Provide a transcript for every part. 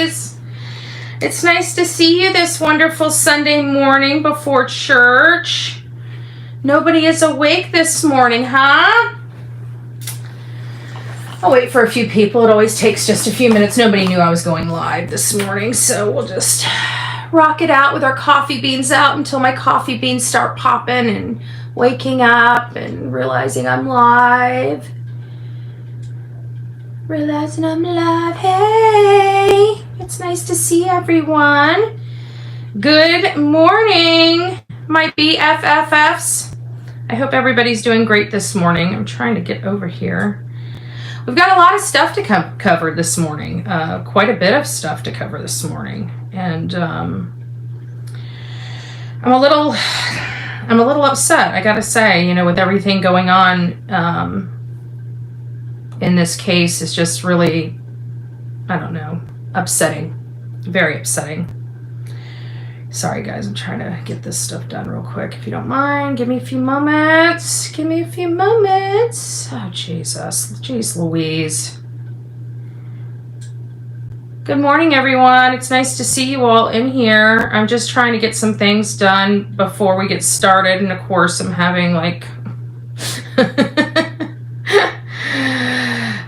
ladies. It's nice to see you this wonderful Sunday morning before church. Nobody is awake this morning, huh? I'll wait for a few people. It always takes just a few minutes. Nobody knew I was going live this morning, so we'll just rock it out with our coffee beans out until my coffee beans start popping and waking up and realizing I'm live. Realizing I'm live. Hey, it's nice to see everyone. Good morning, my BFFs. I hope everybody's doing great this morning. I'm trying to get over here. We've got a lot of stuff to cover this morning. Quite a bit of stuff to cover this morning. And I'm a little upset, I gotta say, you know, with everything going on in this case. It's just really, I don't know, upsetting. Very upsetting. Sorry guys, I'm trying to get this stuff done real quick. If you don't mind, give me a few moments. Give me a few moments. Oh, Jesus. Jeez Louise. Good morning, everyone. It's nice to see you all in here. I'm just trying to get some things done before we get started. And of course, I'm having like...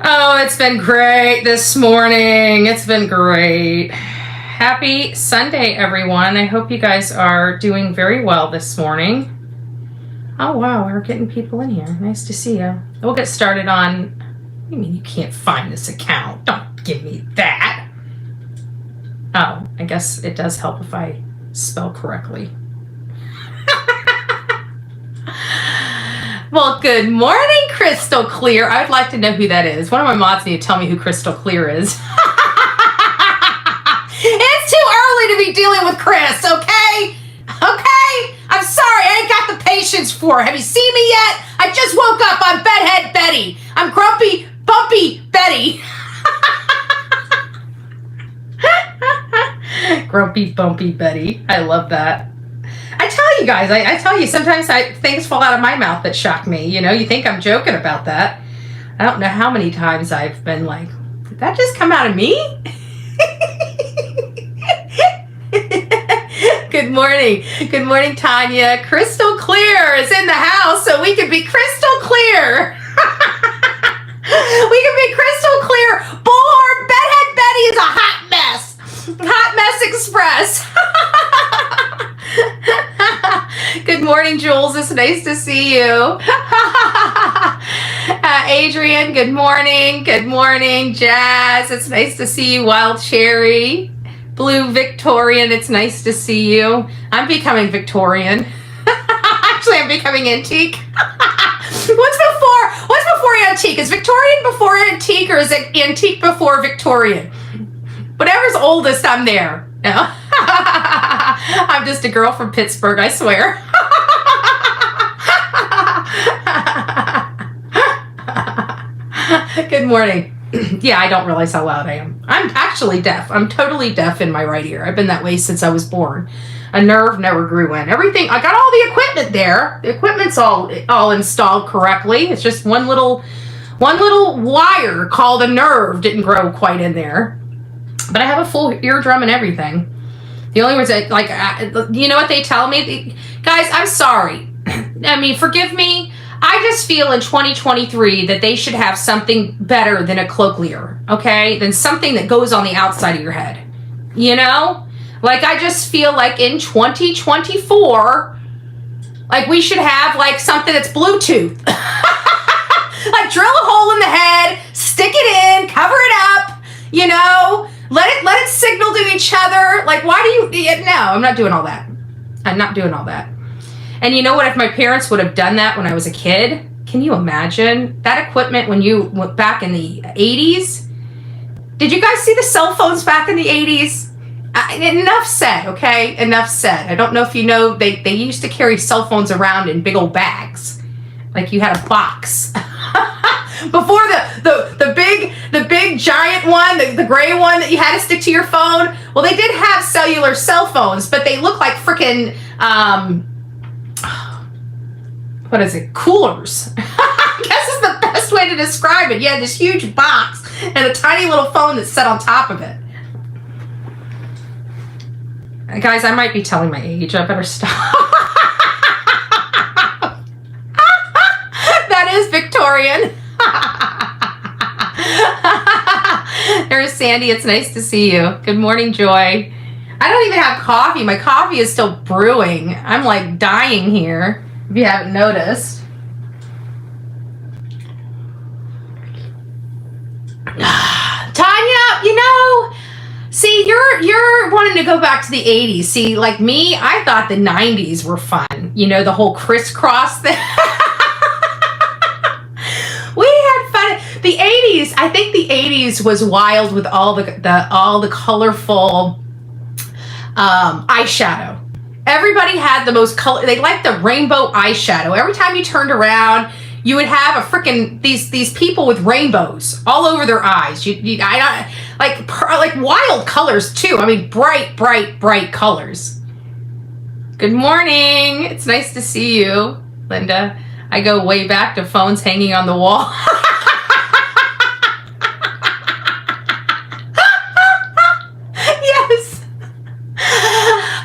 Oh, it's been great this morning. It's been great. Happy Sunday, everyone. I hope you guys are doing very well this morning. Oh, wow. We're getting people in here. Nice to see you. We'll get started on... What do you mean you can't find this account? Don't give me that. Oh, I guess it does help if I spell correctly. Well, good morning, Crystal Clear. I'd like to know who that is. One of my mods need to tell me who Crystal Clear is. It's too early to be dealing with Chris, okay? Okay? I'm sorry, I ain't got the patience for it. Have you seen me yet? I just woke up. I'm Bedhead Betty. I'm Grumpy, Bumpy Betty. Grumpy, Bumpy Betty. I love that. I tell you guys, I tell you, sometimes things fall out of my mouth that shock me. You know, you think I'm joking about that. I don't know how many times I've been like, did that just come out of me? Good morning. Good morning, Tanya. Crystal Clear is in the house, so we can be crystal clear. We can be crystal clear. Bullhorn Bedhead Betty is a hot mess. Hot mess express. Good morning, Jules. It's nice to see you. Adrian, good morning. Good morning, Jazz. It's nice to see you. Wild Cherry. Blue Victorian, it's nice to see you. I'm becoming Victorian. Actually, I'm becoming antique. What's before antique? Is Victorian before antique, or is it antique before Victorian? Whatever's oldest, I'm there. No? I'm just a girl from Pittsburgh, I swear. Good morning. Yeah, I don't realize how loud I am. I'm actually deaf. I'm totally deaf in my right ear. I've been that way since I was born. A nerve never grew in. Everything, I got all the equipment there. The equipment's all installed correctly. It's just one little wire called a nerve didn't grow quite in there. But I have a full eardrum and everything. The only words that, like, you know what they tell me? Guys, I'm sorry. I mean, forgive me. I just feel in 2023 that they should have something better than a cochlear, okay? Than something that goes on the outside of your head. You know? Like, I just feel like in 2024, like, we should have, like, something that's Bluetooth. Like, drill a hole in the head, stick it in, cover it up, you know? Let it signal to each other. Like, why do you... No, I'm not doing all that. I'm not doing all that. And you know what? If my parents would have done that when I was a kid, can you imagine that equipment when you went back in the 80s? Did you guys see the cell phones back in the 80s? Enough said, okay? Enough said. I don't know if you know, they used to carry cell phones around in big old bags. Like you had a box. Before the big giant one, the gray one that you had to stick to your phone. Well, they did have cellular cell phones, but they look like freaking... what is it? Coolers. I guess is the best way to describe it. You had this huge box and a tiny little phone that sat on top of it. Guys, I might be telling my age. I better stop. That is Victorian. There's Sandy. It's nice to see you. Good morning, Joy. I don't even have coffee. My coffee is still brewing. I'm like dying here, if you haven't noticed. Tanya, you know, see, you're wanting to go back to the 80s. See, like me, I thought the 90s were fun. You know, the whole crisscross thing. We had fun. The 80s, I think the 80s was wild with all the colorful eyeshadow. Everybody had the most color. They liked the rainbow eyeshadow. Every time you turned around, you would have a freaking these people with rainbows all over their eyes. Like wild colors too. I mean, bright colors. Good morning. It's nice to see you, Linda. I go way back to phones hanging on the wall. Yes.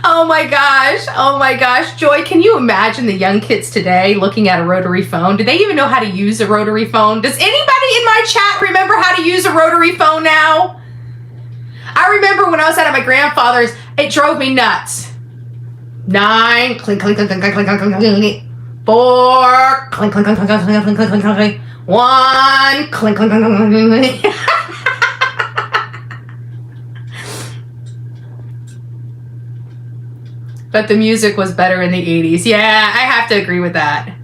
Oh my gosh. Joy, can you imagine the young kids today looking at a rotary phone? Do they even know how to use a rotary phone? Does anybody in my chat remember how to use a rotary phone now? I remember when I was at my grandfather's, it drove me nuts. 9, clink, clink, clink, clink, clink, clink, clink, clink. 4, clink, clink, clink, clink, clink, clink, clink, clink, clink. 1, clink, clink, clink, clink, clink, clink. But the music was better in the 80s. Yeah, I have to agree with that.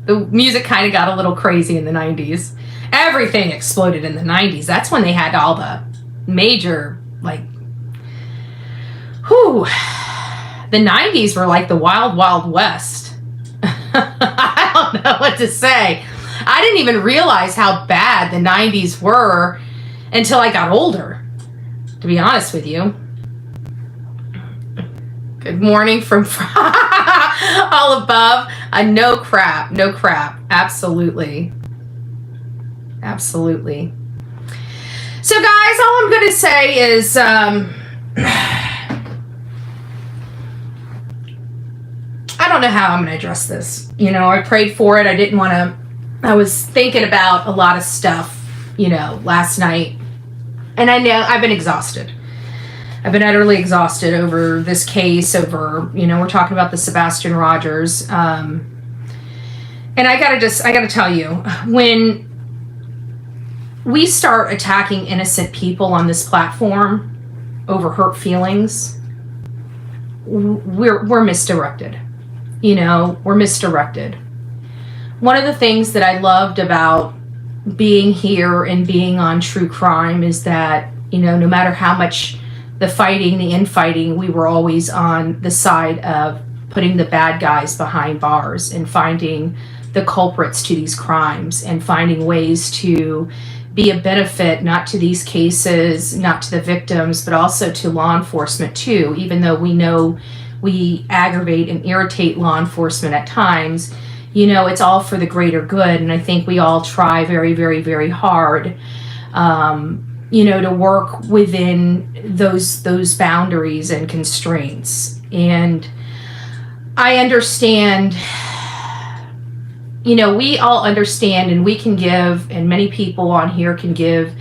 The music kind of got a little crazy in the 90s. Everything exploded in the 90s. That's when they had all the major, like, the 90s were like the wild, wild west. I don't know what to say. I didn't even realize how bad the 90s were until I got older, to be honest with you. Good morning from all above. No crap. Absolutely. So guys, all I'm going to say is I don't know how I'm going to address this. You know, I prayed for it. I was thinking about a lot of stuff, you know, last night. And I know I've been exhausted. I've been utterly exhausted over this case, we're talking about the Sebastian Rogers. And I gotta tell you, when we start attacking innocent people on this platform over hurt feelings, we're misdirected. You know, we're misdirected. One of the things that I loved about being here and being on True Crime is that, you know, no matter how much the infighting, we were always on the side of putting the bad guys behind bars and finding the culprits to these crimes and finding ways to be a benefit, not to these cases, not to the victims, but also to law enforcement too, even though we know we aggravate and irritate law enforcement at times. You know, it's all for the greater good, and I think we all try very, very, very hard to work within those boundaries and constraints. And I understand, you know, we all understand, and we can give, and many people on here can give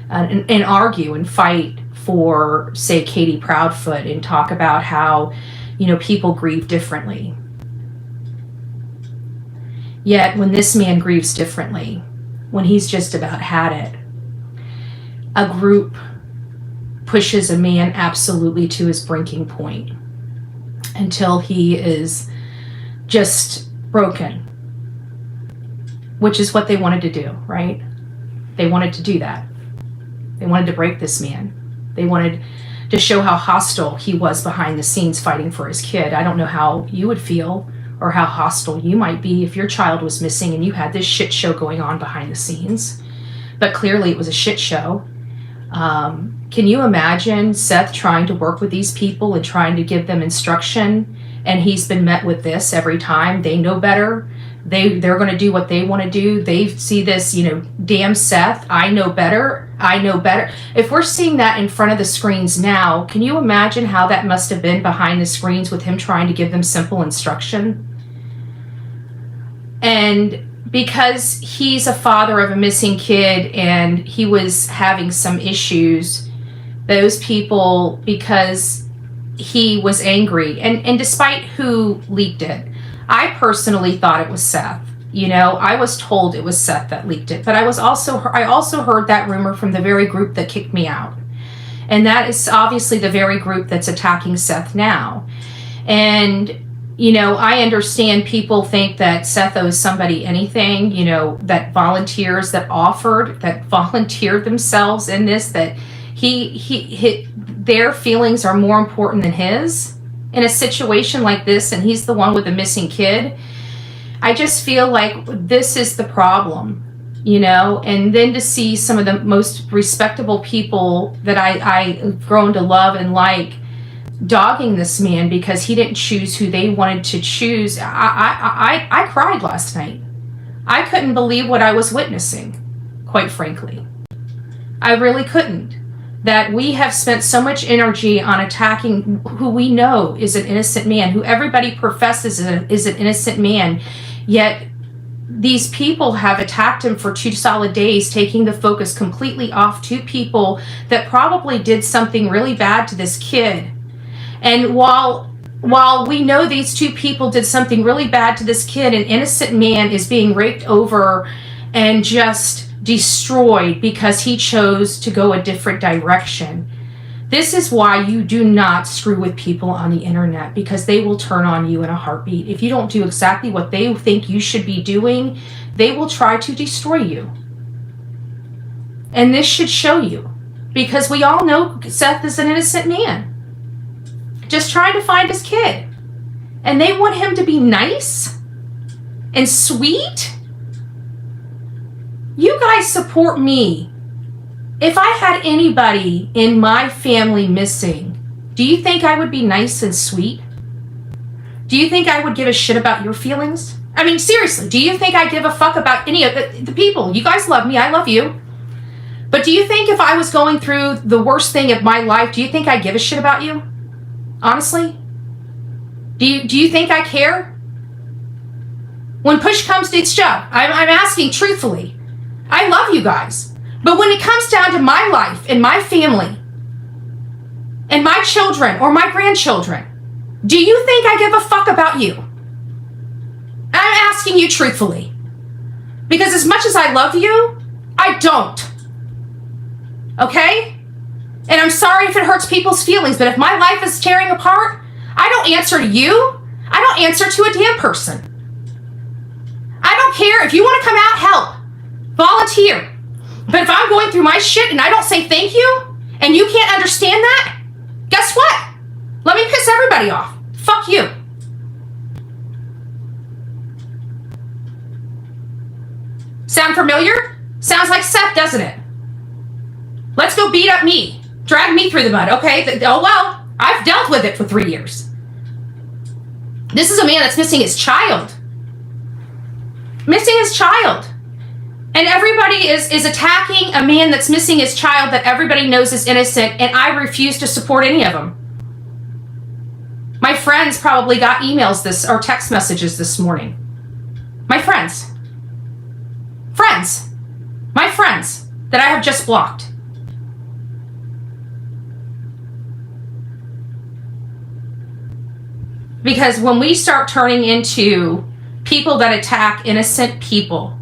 and argue and fight for, say, Katie Proudfoot, and talk about how, you know, people grieve differently. Yet when this man grieves differently, when he's just about had it, a group pushes a man absolutely to his breaking point until he is just broken, which is what they wanted to do, right? They wanted to do that. They wanted to break this man. They wanted to show how hostile he was behind the scenes fighting for his kid. I don't know how you would feel or how hostile you might be if your child was missing and you had this shit show going on behind the scenes. But clearly it was a shit show. Can you imagine Seth trying to work with these people and trying to give them instruction, and he's been met with this every time? They know better. They're going to do what they want to do. They see this, damn Seth, I know better. I know better. If we're seeing that in front of the screens now, can you imagine how that must have been behind the screens with him trying to give them simple instruction? And because he's a father of a missing kid and he was having some issues, those people, because he was angry, and despite who leaked it, I personally thought it was Seth. I was told it was Seth that leaked it, but I also heard that rumor from the very group that kicked me out. And that is obviously the very group that's attacking Seth now. And, I understand people think that Seth owes somebody anything, that volunteers that volunteered themselves in this, that their feelings are more important than his in a situation like this, and he's the one with the missing kid. I just feel like this is the problem, and then to see some of the most respectable people that I've grown to love and like dogging this man because he didn't choose who they wanted to choose. I cried last night. I couldn't believe what I was witnessing, quite frankly. I really couldn't. That we have spent so much energy on attacking who we know is an innocent man, who everybody professes is an innocent man, yet these people have attacked him for 2 solid days, taking the focus completely off 2 people that probably did something really bad to this kid. And while we know these 2 people did something really bad to this kid, an innocent man is being raked over and just destroyed because he chose to go a different direction. This is why you do not screw with people on the internet, because they will turn on you in a heartbeat. If you don't do exactly what they think you should be doing, they will try to destroy you. And this should show you, because we all know Seth is an innocent man, just trying to find his kid. And they want him to be nice and sweet. You guys support me. If I had anybody in my family missing, do you think I would be nice and sweet? Do you think I would give a shit about your feelings? I mean, seriously, do you think I give a fuck about any of the people? You guys love me, I love you. But do you think if I was going through the worst thing of my life, do you think I give a shit about you? Honestly? Do you think I care? When push comes to shove, I'm asking truthfully. I love you guys. But when it comes down to my life and my family and my children or my grandchildren, do you think I give a fuck about you? I'm asking you truthfully. Because as much as I love you, I don't. Okay? And I'm sorry if it hurts people's feelings, but if my life is tearing apart, I don't answer to you. I don't answer to a damn person. I don't care. If you want to come out, help. Volunteer. But if I'm going through my shit and I don't say thank you, and you can't understand that, guess what? Let me piss everybody off. Fuck you. Sound familiar? Sounds like Seth, doesn't it? Let's go beat up me. Drag me through the mud, okay? Oh well, I've dealt with it for 3 years. This is a man that's missing his child. Missing his child. And everybody is attacking a man that's missing his child that everybody knows is innocent, and I refuse to support any of them. My friends probably got emails or text messages this morning. My friends. My friends that I have just blocked. Because when we start turning into people that attack innocent people,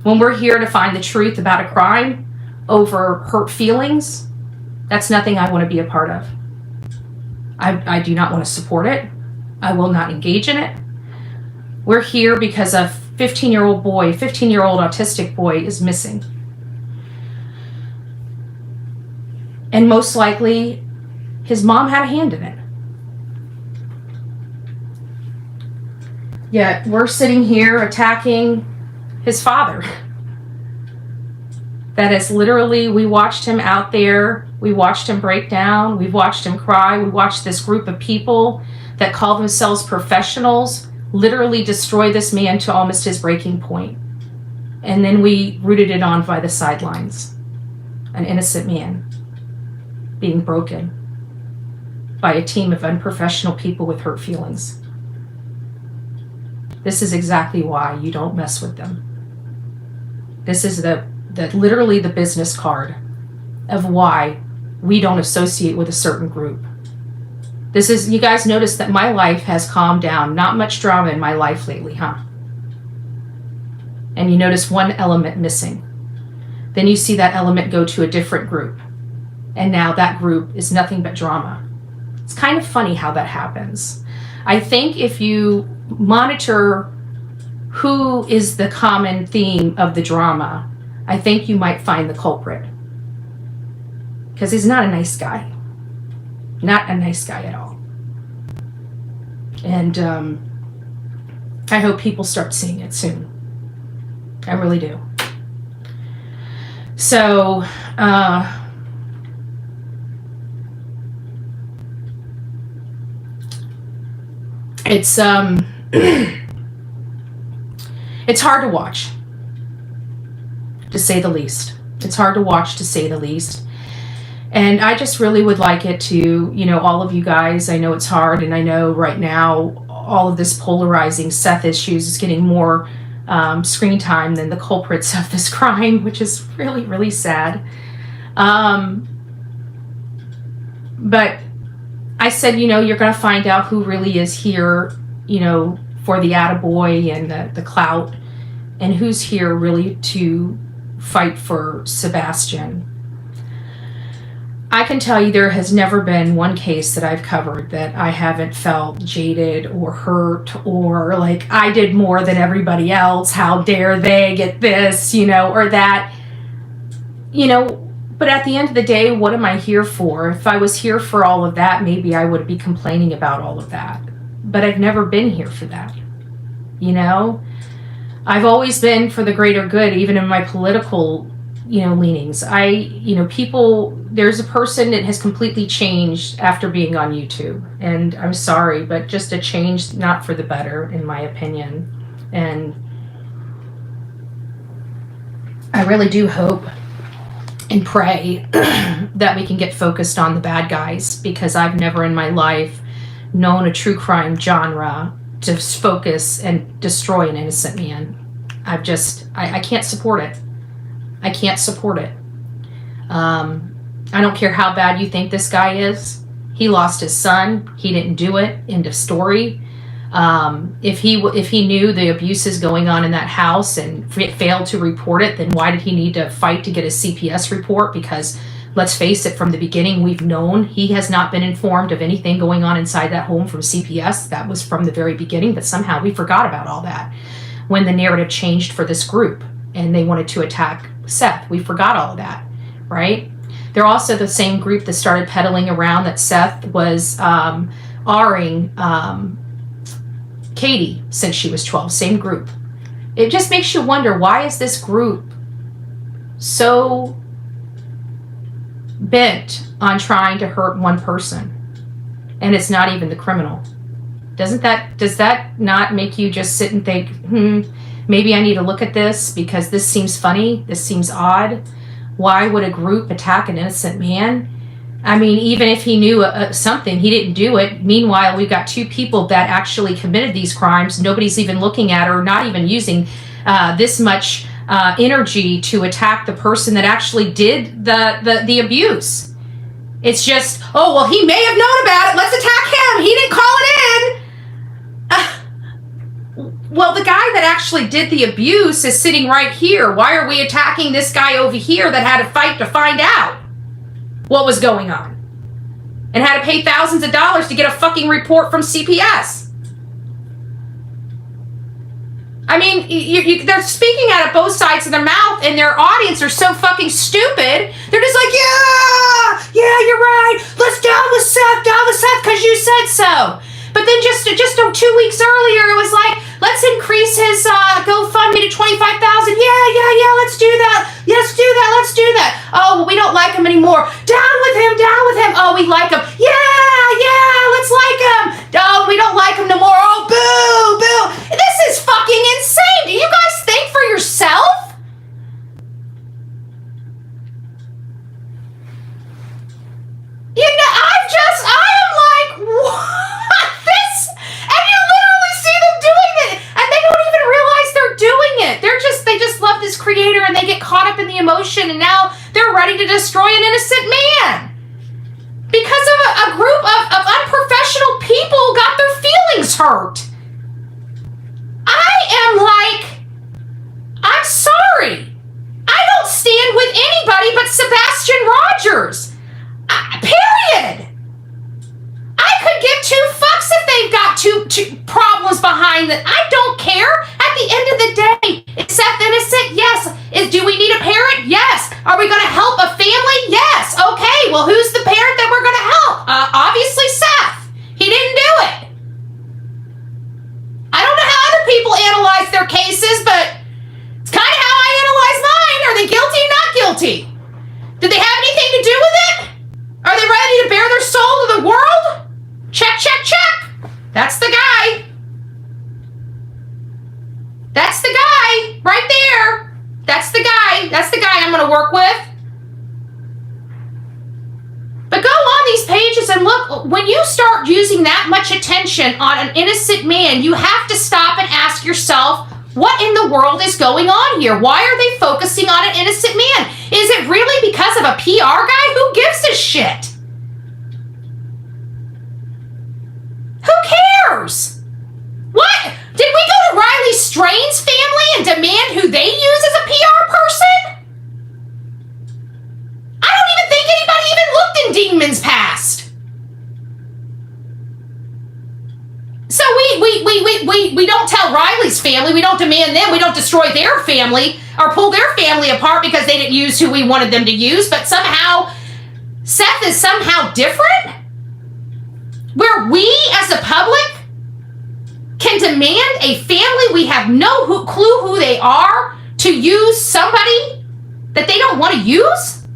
when we're here to find the truth about a crime over hurt feelings, that's nothing I want to be a part of. I do not want to support it. I will not engage in it. We're here because a 15-year-old autistic boy is missing. And most likely, his mom had a hand in it. Yet we're sitting here attacking his father. That is literally, we watched him out there. We watched him break down. We've watched him cry. We watched this group of people that call themselves professionals literally destroy this man to almost his breaking point. And then we rooted it on by the sidelines. An innocent man being broken by a team of unprofessional people with hurt feelings. This is exactly why you don't mess with them. This is literally the business card of why we don't associate with a certain group. This is, you guys notice that my life has calmed down. Not much drama in my life lately, huh? And you notice one element missing. Then you see that element go to a different group. And now that group is nothing but drama. It's kind of funny how that happens. I think if you monitor who is the common theme of the drama, I think you might find the culprit. Because he's not a nice guy. Not a nice guy at all. And I hope people start seeing it soon. I really do. So, it's it's hard to watch, to say the least. It's hard to watch, to say the least. And I just really would like it to, you know, all of you guys, I know it's hard, and I know right now all of this polarizing Seth issues is getting more screen time than the culprits of this crime, which is really, really sad. But I said, you know, you're going to find out who really is here, you know, for the attaboy and the clout, and who's here really to fight for Sebastian. I can tell you there has never been one case that I've covered that I haven't felt jaded or hurt or like I did more than everybody else. How dare they get this, you know, or that, you know. But at the end of the day, what am I here for? If I was here for all of that, maybe I would be complaining about all of that. But I've never been here for that, you know. I've always been for the greater good, even in my political, you know, leanings. There's a person that has completely changed after being on YouTube. And I'm sorry, but just a change not for the better, in my opinion. And I really do hope and pray that we can get focused on the bad guys, because I've never in my life known a true crime genre to focus and destroy an innocent man. I can't support it. I can't support it. I don't care how bad you think this guy is. He lost his son. He didn't do it. End of story. If he knew the abuses going on in that house and failed to report it, then why did he need to fight to get a CPS report? Because let's face it, from the beginning, we've known he has not been informed of anything going on inside that home from CPS. That was from the very beginning, but somehow we forgot about all that when the narrative changed for this group and they wanted to attack Seth. We forgot all of that, right? They're also the same group that started peddling around that Seth was R-ing Katie since she was 12. Same group. It just makes you wonder, why is this group so bent on trying to hurt one person? And it's not even the criminal. Does that not make you just sit and think, maybe I need to look at this because this seems funny, this seems odd? Why would a group attack an innocent man? I mean, even if he knew something, he didn't do it. Meanwhile, we've got two people that actually committed these crimes. Nobody's even looking at or not even using this much energy to attack the person that actually did the abuse. It's just, oh, well, he may have known about it. Let's attack him. He didn't call it in. Well, the guy that actually did the abuse is sitting right here. Why are we attacking this guy over here that had to fight to find out what was going on and had to pay thousands of dollars to get a fucking report from CPS? I mean, they're speaking out of both sides of their mouth, and their audience are so fucking stupid. They're just like, yeah, you're right. Let's down with Seth, because you said so. But then just 2 weeks earlier, it was like, let's increase his GoFundMe to $25,000. Yeah, let's do that. Let's do that. Oh, well, we don't like him anymore. Down with him. Oh, we like him. Yeah, let's like him. Oh, we don't like him no more. Oh, boo. ready to destroy an innocent man. Because of a group of unprofessional people got their feelings hurt. I am like, I'm sorry. I don't stand with anybody but Sebastian Rogers. Period. I could give two fucks if they've got two problems behind it. I don't care. At the end of the day, is Seth innocent? Yes. Do we need a parent? Yes. Are we going to help a family? Yes. Okay, well, who's the parent that we're going to help? Obviously Seth. He didn't do it. I don't know how other people analyze their cases, but it's kind of how I analyze mine. Are they guilty or not guilty? Did they have anything to do with it? Are they ready to bare their soul to the world? Check, check, check. That's the guy. That's the guy right there. That's the guy. That's the guy I'm going to work with. But go on these pages and look. When you start using that much attention on an innocent man, you have to stop and ask yourself, what in the world is going on here? Why are they focusing on an innocent man? Is it really because of a PR guy? Who gives a shit? Who cares? What? Did we go to Riley Strain's family and demand who they use as a PR person? I don't even think anybody even looked in Dingman's past. So we don't tell Riley's family, we don't demand them, we don't destroy their family or pull their family apart because they didn't use who we wanted them to use, but somehow Seth is somehow different? Where we as a public can demand a family we have no clue who they are to use somebody that they don't want to use?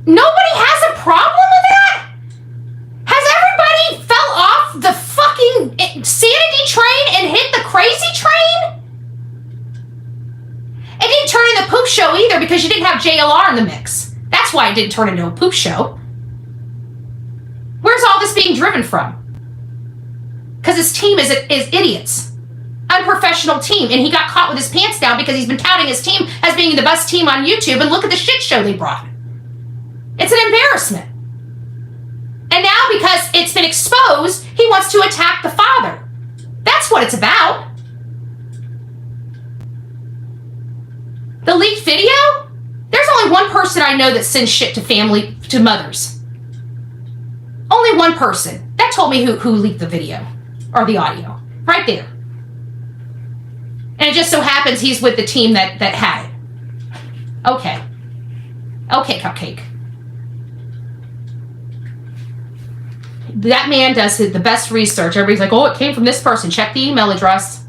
Nobody has a problem with that? Has everybody fell off the fucking sanity train and hit the crazy train? It didn't turn into a poop show either because you didn't have JLR in the mix. That's why it didn't turn into a poop show. Where's all this being driven from? Because his team is idiots. Unprofessional team. And he got caught with his pants down because he's been touting his team as being the best team on YouTube. And look at the shit show they brought. It's an embarrassment. And now because it's been exposed, he wants to attack the father. That's what it's about. The leaked video? There's only one person I know that sends shit to mothers. Only one person. That told me who leaked the video. Or the audio. Right there. And it just so happens he's with the team that had it. Okay. Okay, Cupcake. That man does the best research. Everybody's like, oh, it came from this person. Check the email address.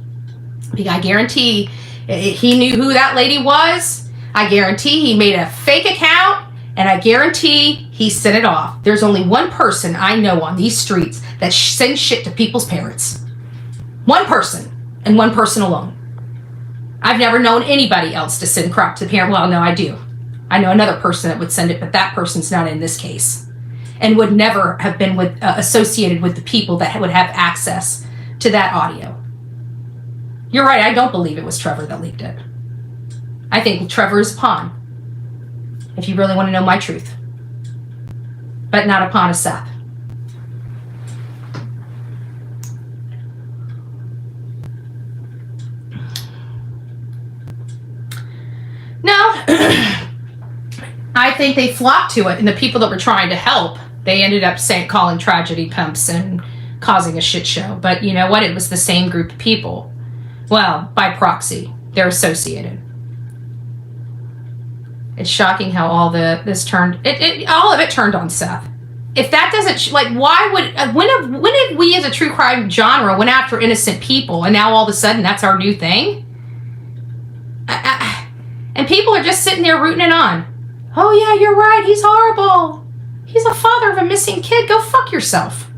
I guarantee he knew who that lady was. I guarantee he made a fake account. And I guarantee he sent it off. There's only one person I know on these streets that sends shit to people's parents. One person. And one person alone. I've never known anybody else to send crap to the parent. Well, no, I do. I know another person that would send it, but that person's not in this case. And would never have been associated with the people that would have access to that audio. You're right, I don't believe it was Trevor that leaked it. I think Trevor is a pawn. If you really want to know my truth. But not a pawn of Seth. No. I think they flocked to it, and the people that were trying to help, they ended up calling tragedy pimps and causing a shit show. But you know what? It was the same group of people. Well, by proxy. They're associated. It's shocking how all this turned. All of it turned on Seth. If that doesn't why would when did we as a true crime genre went after innocent people, and now all of a sudden that's our new thing? And people are just sitting there rooting it on. Oh yeah, you're right. He's horrible. He's a father of a missing kid. Go fuck yourself.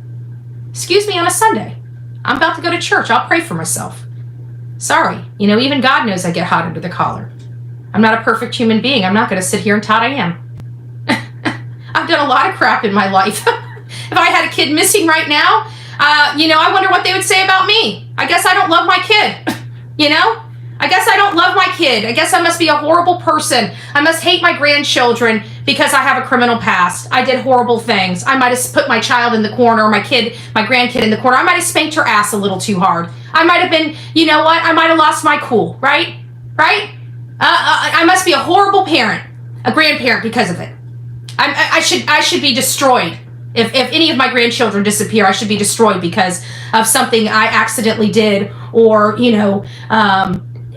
Excuse me on a Sunday. I'm about to go to church. I'll pray for myself. Sorry. Even God knows I get hot under the collar. I'm not a perfect human being. I'm not going to sit here and tout I am. I've done a lot of crap in my life. If I had a kid missing right now, I wonder what they would say about me. I guess I don't love my kid. I guess I don't love my kid. I guess I must be a horrible person. I must hate my grandchildren because I have a criminal past. I did horrible things. I might have put my child in the corner, my grandkid in the corner. I might have spanked her ass a little too hard. I might have been, you know what? I might have lost my cool, right? Right? I must be a horrible parent, a grandparent because of it. I should be destroyed. If any of my grandchildren disappear, I should be destroyed because of something I accidentally did, or, you know,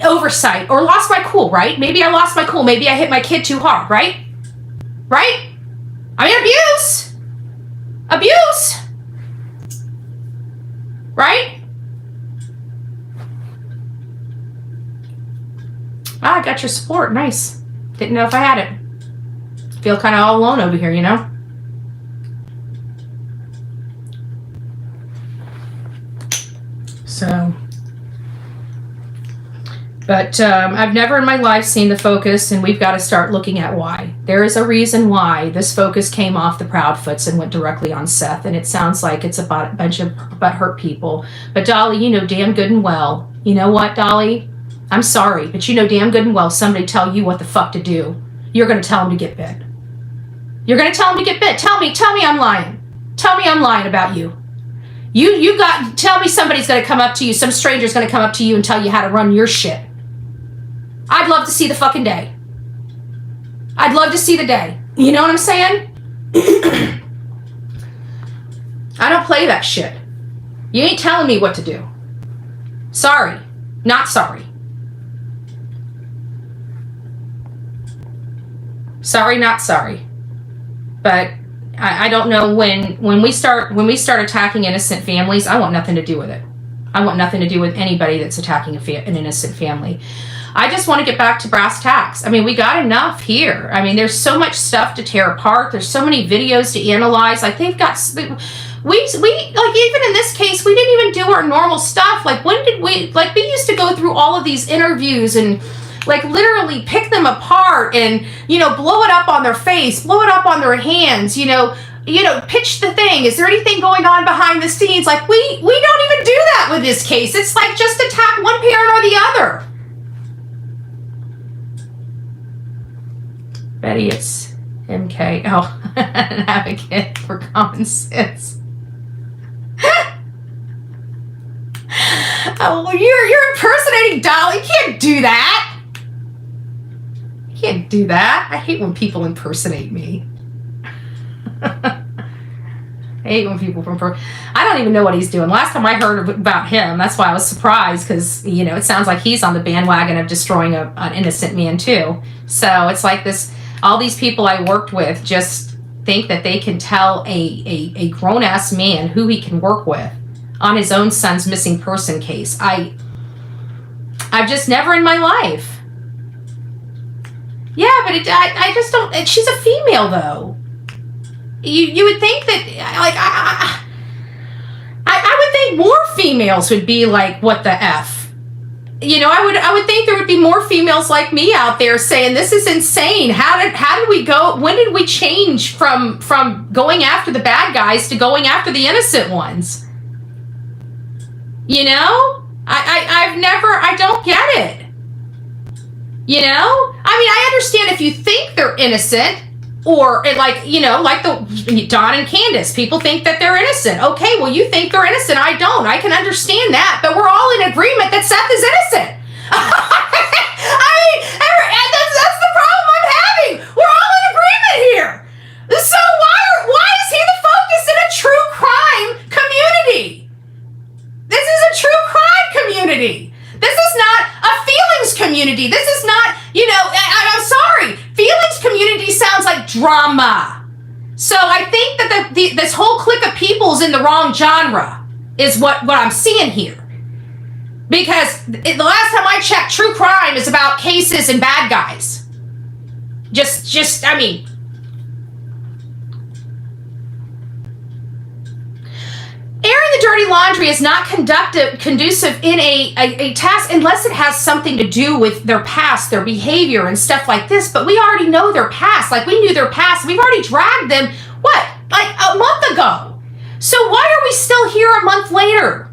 oversight, or lost my cool, right? Maybe I lost my cool. Maybe I hit my kid too hard, right? Right? I mean, abuse, right? Ah, I got your support. Nice. Didn't know if I had it. Feel kind of all alone over here, you know? So, but I've never in my life seen the focus, and we've got to start looking at why. There is a reason why this focus came off the Proudfoots and went directly on Seth, and it sounds like it's about a bunch of butthurt people. But Dolly, you know damn good and well. You know what, Dolly? I'm sorry, but you know damn good and well somebody tell you what the fuck to do, you're going to tell them to get bit. You're going to tell them to get bit. Tell me I'm lying. Tell me I'm lying about you. Tell me somebody's going to come up to you, some stranger's going to come up to you and tell you how to run your shit. I'd love to see the fucking day. I'd love to see the day. You know what I'm saying? I don't play that shit. You ain't telling me what to do. Sorry. Not sorry. Sorry, not sorry. But I don't know, when we start attacking innocent families, I want nothing to do with it. I want nothing to do with anybody that's attacking an innocent family. I just want to get back to brass tacks. I mean, we got enough here. I mean, there's so much stuff to tear apart. There's so many videos to analyze. Like, they've got, we like, even in this case, we didn't even do our normal stuff. Like, when did we used to go through all of these interviews and, like, literally pick them apart and, you know, blow it up on their face, blow it up on their hands, you know, pitch the thing. Is there anything going on behind the scenes? Like, we don't even do that with this case. It's like, just attack one parent or the other. Betty, it's MK. Oh, an advocate for common sense. Oh, you're impersonating Dolly. You can't do that. You can't do that. I hate when people impersonate me. I hate when people I don't even know what he's doing. Last time I heard about him, that's why I was surprised, because, you know, it sounds like he's on the bandwagon of destroying an innocent man too. So it's like this, all these people I worked with just think that they can tell a grown-ass man who he can work with on his own son's missing person case. I've just never in my life. Yeah, but I just don't. She's a female, though. You would think that, like, I would think more females would be like, what the F? You know, I would think there would be more females like me out there saying, this is insane. How did we go? When did we change from going after the bad guys to going after the innocent ones? You know? I don't get it. You know? I mean, I understand if you think they're innocent, or like, you know, like the Don and Candace, people think that they're innocent. Okay, well, you think they're innocent. I don't. I can understand that, but we're all in agreement that Seth is innocent. I mean, that's the problem I'm having. We're all in agreement here. So why is he the focus in a true crime community? This is a true crime community. This is not a feelings community. This is not, you know, I'm sorry. Feelings community sounds like drama. So I think that this whole clique of people is in the wrong genre, is what I'm seeing here. Because the last time I checked, true crime is about cases and bad guys. I mean, airing the dirty laundry is not conducive in a task unless it has something to do with their past, their behavior, and stuff like this. But we already know their past. Like, we knew their past. We've already dragged them, like a month ago. So why are we still here a month later?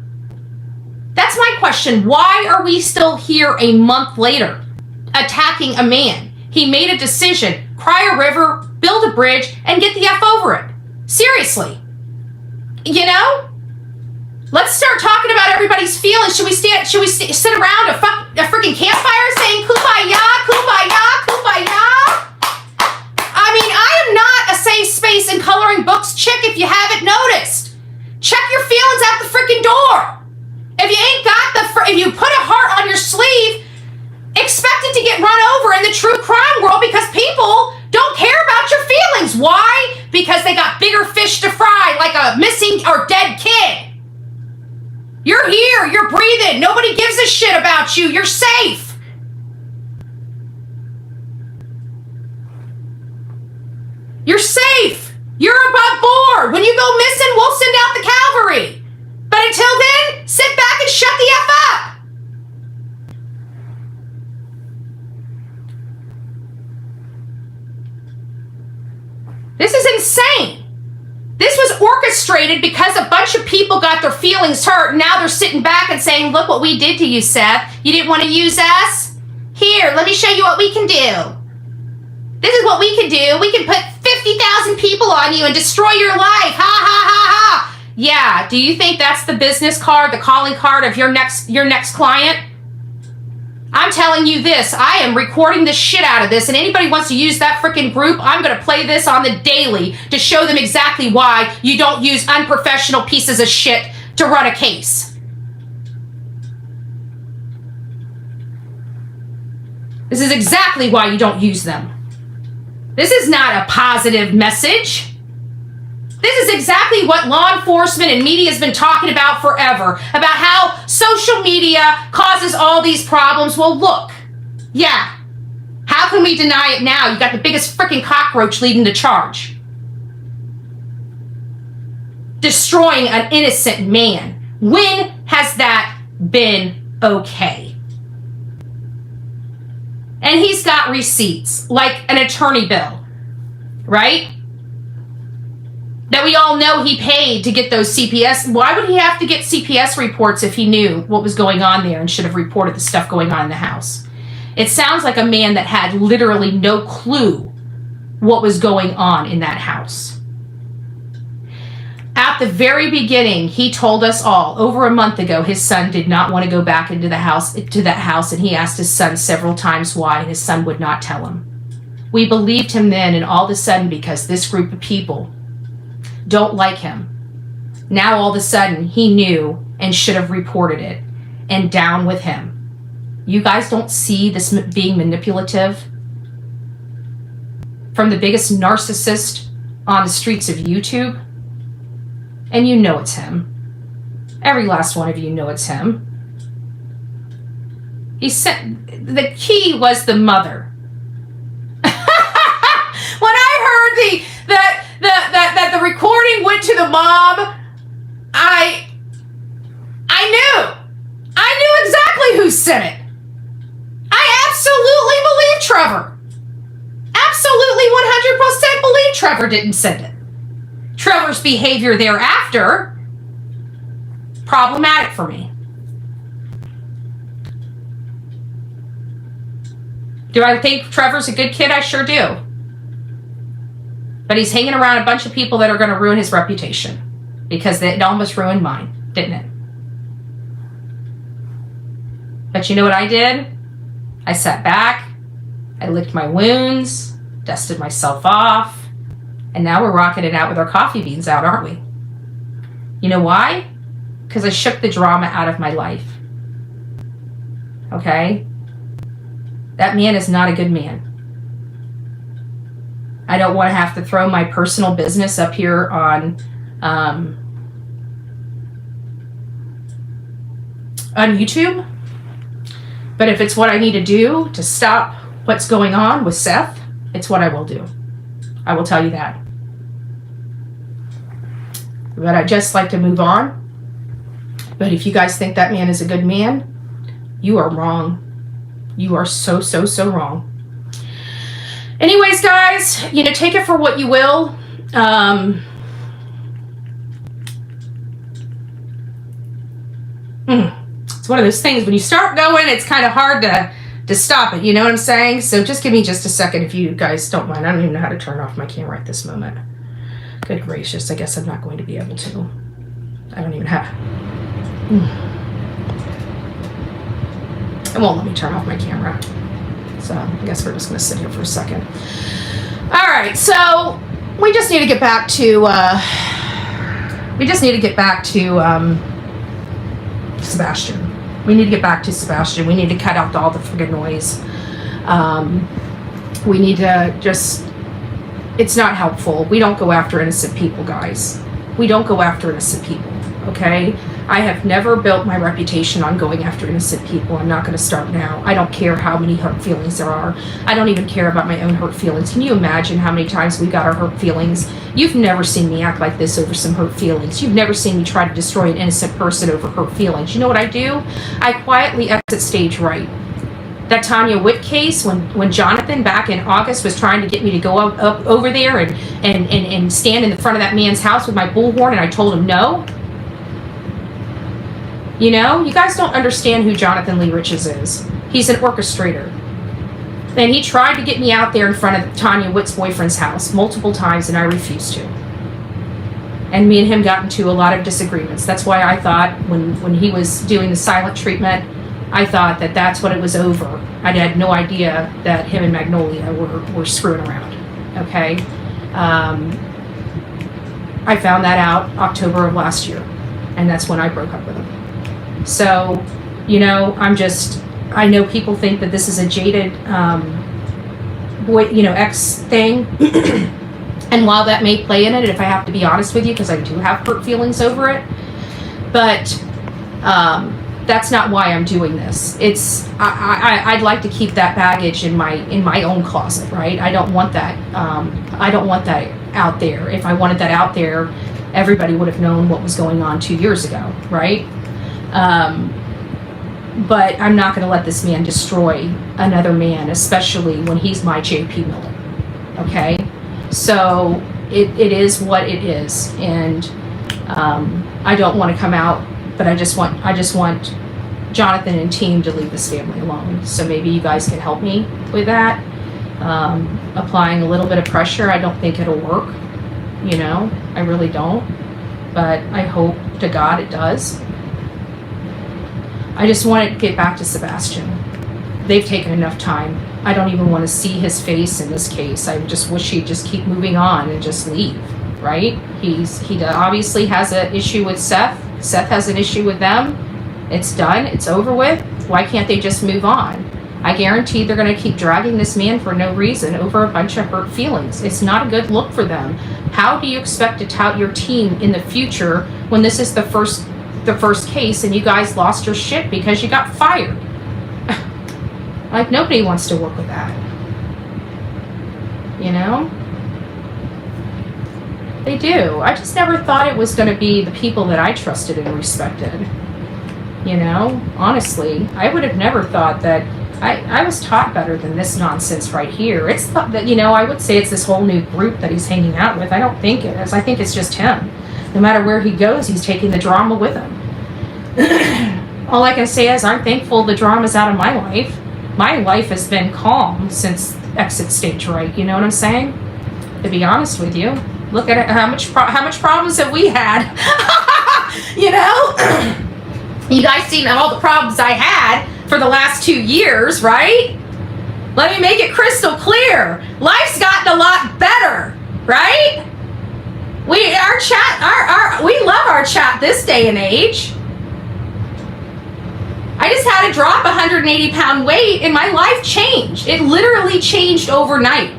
That's my question. Why are we still here a month later attacking a man? He made a decision. Cry a river, build a bridge, and get the F over it. Seriously. You know? Let's start talking about everybody's feelings. Should we sit around a freaking campfire saying kumbaya, kumbaya, kumbaya? I mean, I am not a safe space in coloring books chick if you haven't noticed. Check your feelings at the freaking door. If you ain't got if you put a heart on your sleeve, expect it to get run over in the true crime world because people don't care about your feelings. Why? Because they got bigger fish to fry, like a missing or dead kid. You're here. You're breathing. Nobody gives a shit about you. You're safe. You're safe. You're above board. When you go missing, we'll send out the cavalry. But until then, sit back and shut the F up. This is insane. This was orchestrated because a bunch of people got their feelings hurt, and now they're sitting back and saying, look what we did to you, Seth. You didn't want to use us? Here, let me show you what we can do. This is what we can do. We can put 50,000 people on you and destroy your life. Ha, ha, ha, ha. Yeah, do you think that's the business card, the calling card of your next client? I'm telling you this, I am recording the shit out of this, and anybody wants to use that freaking group, I'm going to play this on the daily to show them exactly why you don't use unprofessional pieces of shit to run a case. This is exactly why you don't use them. This is not a positive message. This is exactly what law enforcement and media has been talking about forever, about how social media causes all these problems. Well, look, yeah, how can we deny it now? You got the biggest freaking cockroach leading the charge. Destroying an innocent man. When has that been okay? And he's got receipts, like an attorney bill, right? That we all know he paid to get those CPS. Why would he have to get CPS reports if he knew what was going on there and should have reported the stuff going on in the house? It sounds like a man that had literally no clue what was going on in that house. At the very beginning, he told us all, over a month ago, his son did not want to go back into that house, and he asked his son several times why, and his son would not tell him. We believed him then, and all of a sudden, because this group of people don't like him, now all of a sudden he knew and should have reported it, and down with him. You guys don't see this being manipulative from the biggest narcissist on the streets of YouTube? And you know it's him. Every last one of you know it's him. He said the key was the mother. When I heard that the recording went to the mom, I knew exactly who sent it. I absolutely believe Trevor. Absolutely 100% believe Trevor didn't send it. Trevor's behavior thereafter, problematic for me. Do I think Trevor's a good kid? I sure do. But he's hanging around a bunch of people that are going to ruin his reputation, because it almost ruined mine, didn't it? But you know what I did? I sat back, I licked my wounds, dusted myself off, and now we're rocking it out with our coffee beans out, aren't we? You know why? Because I shook the drama out of my life. Okay? That man is not a good man. I don't want to have to throw my personal business up here on YouTube. But if it's what I need to do to stop what's going on with Seth, it's what I will do. I will tell you that. But I'd just like to move on. But if you guys think that man is a good man, you are wrong. You are so wrong. Anyways, guys, take it for what you will. It's one of those things, when you start going, it's kind of hard to stop it, you know what I'm saying? So just give me just a second if you guys don't mind. I don't even know how to turn off my camera at this moment. Good gracious, I guess I'm not going to be able to. I don't even have... It won't let me turn off my camera. So I guess we're just going to sit here for a second. All right, so we just need to get back to Sebastian. We need to get back to Sebastian. We need to cut out all the friggin' noise. We need to just, it's not helpful. We don't go after innocent people, guys. We don't go after innocent people, okay? I have never built my reputation on going after innocent people. I'm not going to start now. I don't care how many hurt feelings there are. I don't even care about my own hurt feelings. Can you imagine how many times we got our hurt feelings? You've never seen me act like this over some hurt feelings. You've never seen me try to destroy an innocent person over hurt feelings. You know what I do? I quietly exit stage right. That Tanya Witt case, when Jonathan back in August was trying to get me to go up over there and stand in the front of that man's house with my bullhorn, and I told him no. You know, you guys don't understand who Jonathan Lee Riches is. He's an orchestrator. And he tried to get me out there in front of Tanya Witt's boyfriend's house multiple times, and I refused to. And me and him got into a lot of disagreements. That's why I thought when he was doing the silent treatment, I thought that that's what it was over. I had no idea that him and Magnolia were screwing around. Okay? I found that out October of last year, and that's when I broke up with him. So, you know, I know people think that this is a jaded ex thing. And while that may play in it, if I have to be honest with you, because I do have hurt feelings over it, but that's not why I'm doing this. I'd like to keep that baggage in my own closet, right? I don't want that. I don't want that out there. If I wanted that out there, everybody would have known what was going on 2 years ago, right? But I'm not going to let this man destroy another man, especially when he's my JP Miller. Okay? So it is what it is, and I don't want to come out, but I just want Jonathan and team to leave this family alone. So maybe you guys can help me with that. Applying a little bit of pressure. I don't think it'll work. You know, I really don't. But I hope to God it does. I just want to get back to Sebastian. They've taken enough time. I don't even want to see his face in this case. I just wish he'd just keep moving on and just leave, right? He obviously has an issue with Seth. Seth has an issue with them. It's done. It's over with. Why can't they just move on? I guarantee they're going to keep dragging this man for no reason over a bunch of hurt feelings. It's not a good look for them. How do you expect to tout your team in the future when this is the first case and you guys lost your shit because you got fired? Like, nobody wants to work with that. You know? They do. I just never thought it was going to be the people that I trusted and respected. You know? Honestly, I would have never thought that. I was taught better than this nonsense right here. It's thought that, you know, I would say it's this whole new group that he's hanging out with. I don't think it is. I think it's just him. No matter where he goes, he's taking the drama with him. All I can say is I'm thankful the drama's out of my life. My life has been calm since exit stage right. You know what I'm saying? To be honest with you, look at it, how much problems have we had? You know, you guys seen all the problems I had for the last 2 years, right? Let me make it crystal clear. Life's gotten a lot better, right? We love our chat this day and age. I just had to drop 180-pound weight and my life changed. It literally changed overnight.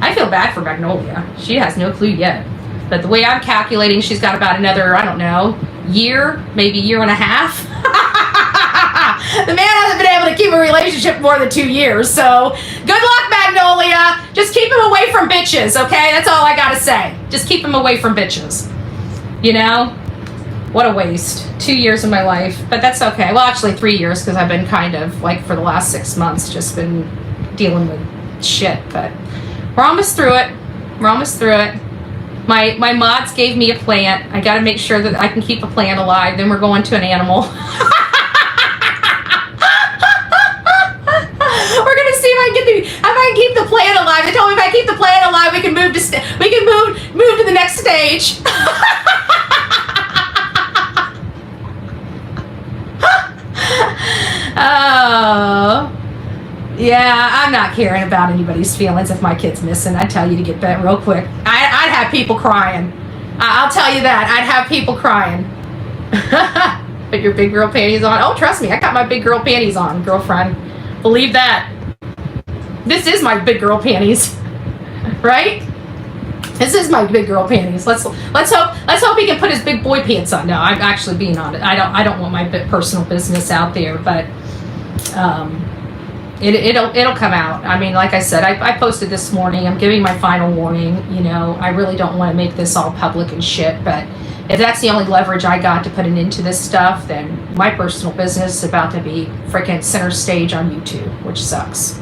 I feel bad for Magnolia. She has no clue yet. But the way I'm calculating, she's got about another, I don't know, year, maybe year and a half. The man hasn't been able to keep a relationship more than 2 years, so good luck, Magnolia. Just keep him away from bitches, okay? That's all I gotta say. Just keep him away from bitches. You know? What a waste. 2 years of my life. But that's okay. Well, actually 3 years, because I've been kind of, like, for the last 6 months, just been dealing with shit. But we're almost through it. We're almost through it. My mods gave me a plant. I gotta make sure that I can keep a plant alive. Then we're going to an animal. we can move to the next stage. Oh. Yeah, I'm not caring about anybody's feelings. If my kid's missing, I'd tell you to get that real quick. I'd have people crying. I'll tell you that. I'd have people crying. Put your big girl panties on. Oh, trust me, I got my big girl panties on, girlfriend. Believe that. This is my big girl panties. Right? This is my big girl panties. Let's hope he can put his big boy pants on. No, I'm actually being honest. I don't want my personal business out there, but it'll come out. I mean, like I said, I posted this morning. I'm giving my final warning. You know, I really don't want to make this all public and shit, but if that's the only leverage I got to put an into this stuff, then my personal business is about to be freaking center stage on YouTube, which sucks.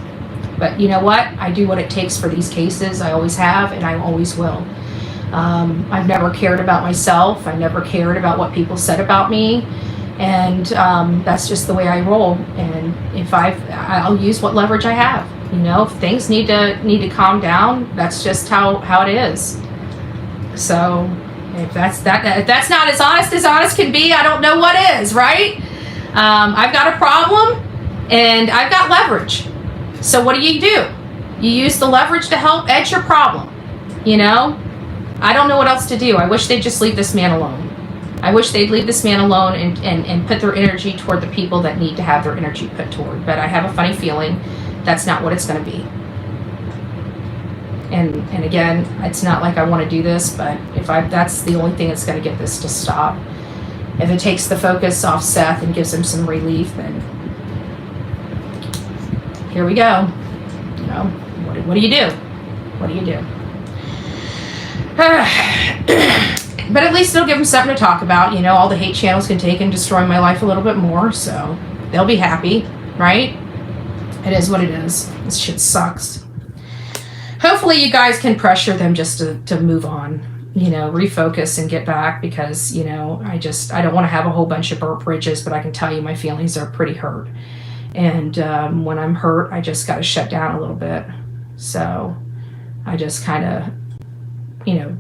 But you know what? I do what it takes for these cases. I always have, and I always will. I've never cared about myself. I never cared about what people said about me. And that's just the way I roll. And if I'll use what leverage I have. You know, if things need to calm down, that's just how it is. So if that's not as honest can be, I don't know what is, right? I've got a problem, and I've got leverage. So what do? You use the leverage to help edge your problem. You know, I don't know what else to do. I wish they'd just leave this man alone. I wish they'd leave this man alone and put their energy toward the people that need to have their energy put toward. But I have a funny feeling that's not what it's going to be. And again, it's not like I want to do this, but that's the only thing that's going to get this to stop. If it takes the focus off Seth and gives him some relief, then here we go. You know, what do you do? What do you do? But at least it'll give them something to talk about. You know, all the hate channels can take and destroy my life a little bit more, so they'll be happy, right? It is what it is. This shit sucks. Hopefully you guys can pressure them just to move on, you know, refocus and get back, because, you know, I don't want to have a whole bunch of burnt bridges, but I can tell you my feelings are pretty hurt. And when I'm hurt, I just got to shut down a little bit. So I just kind of, you know,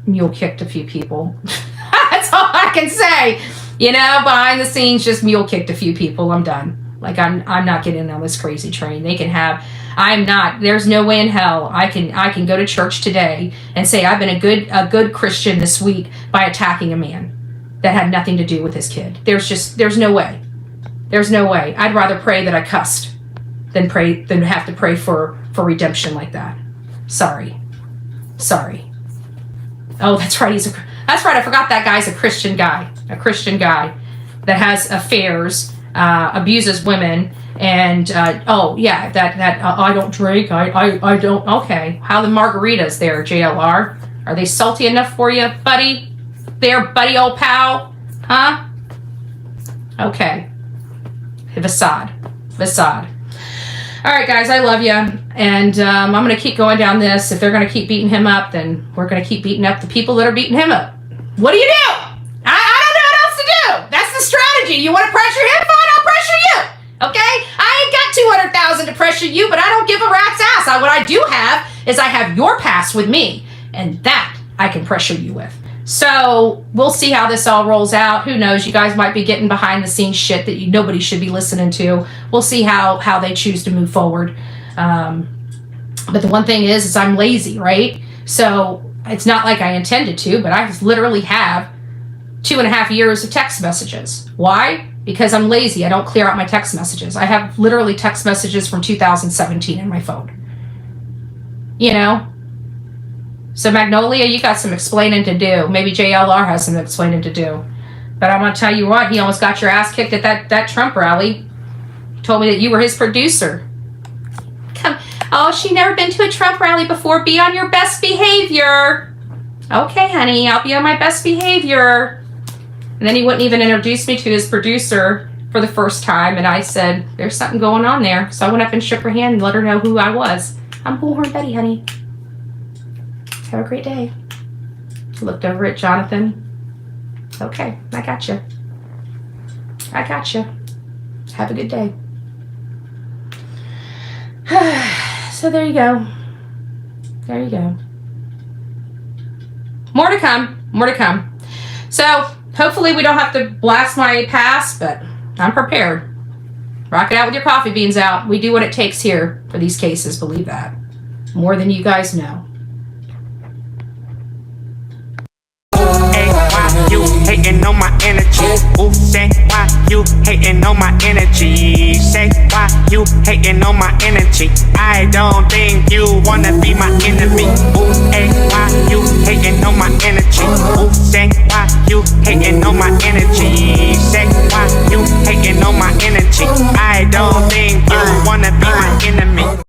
mule kicked a few people. That's all I can say. You know, behind the scenes, just mule kicked a few people. I'm done. Like, I'm not getting on this crazy train. They can have, I'm not, there's no way in hell I can go to church today and say I've been a good Christian this week by attacking a man that had nothing to do with his kid. There's no way. There's no way. I'd rather pray that I cussed than have to pray for redemption like that. Sorry. Oh, that's right. That's right. I forgot that guy's a Christian guy. A Christian guy that has affairs, abuses women, and oh yeah, that I don't drink. I don't. Okay, how the margaritas there, JLR? Are they salty enough for you, buddy? There, buddy, old pal, huh? Okay. Facade. All right, guys, I love you, and I'm going to keep going down this. If they're going to keep beating him up, then we're going to keep beating up the people that are beating him up. What do you do? I don't know what else to do. That's the strategy. You want to pressure him? Fine, I'll pressure you. Okay? I ain't got 200,000 to pressure you, but I don't give a rat's ass. What I do have is I have your past with me, and that I can pressure you with. So we'll see how this all rolls out. Who knows? You guys might be getting behind the scenes shit that nobody should be listening to. We'll see how they choose to move forward. But the one thing is I'm lazy, right? So it's not like I intended to, but I literally have 2.5 years of text messages. Why? Because I'm lazy. I don't clear out my text messages. I have literally text messages from 2017 in my phone. You know? So Magnolia, you got some explaining to do. Maybe JLR has some explaining to do. But I'm going to tell you what, he almost got your ass kicked at that Trump rally. Told me that you were his producer. Come, oh, she never been to a Trump rally before. Be on your best behavior. Okay, honey, I'll be on my best behavior. And then he wouldn't even introduce me to his producer for the first time. And I said, there's something going on there. So I went up and shook her hand and let her know who I was. I'm Bullhorn Betty, honey. Have a great day. Looked over at Jonathan. Okay, I got you. Have a good day. So there you go. There you go. More to come. More to come. So, hopefully we don't have to blast my past, but I'm prepared. Rock it out with your coffee beans out. We do what it takes here for these cases, believe that. More than you guys know. Hey, why you hating on my energy? Ooh, say why you hating on my energy? Say why you hating on my energy? I don't think you wanna be my enemy. Ooh, hey, why you hating on my energy? Ooh, say why you hating on my energy? Say why you hating on my energy? I don't think you wanna be my enemy.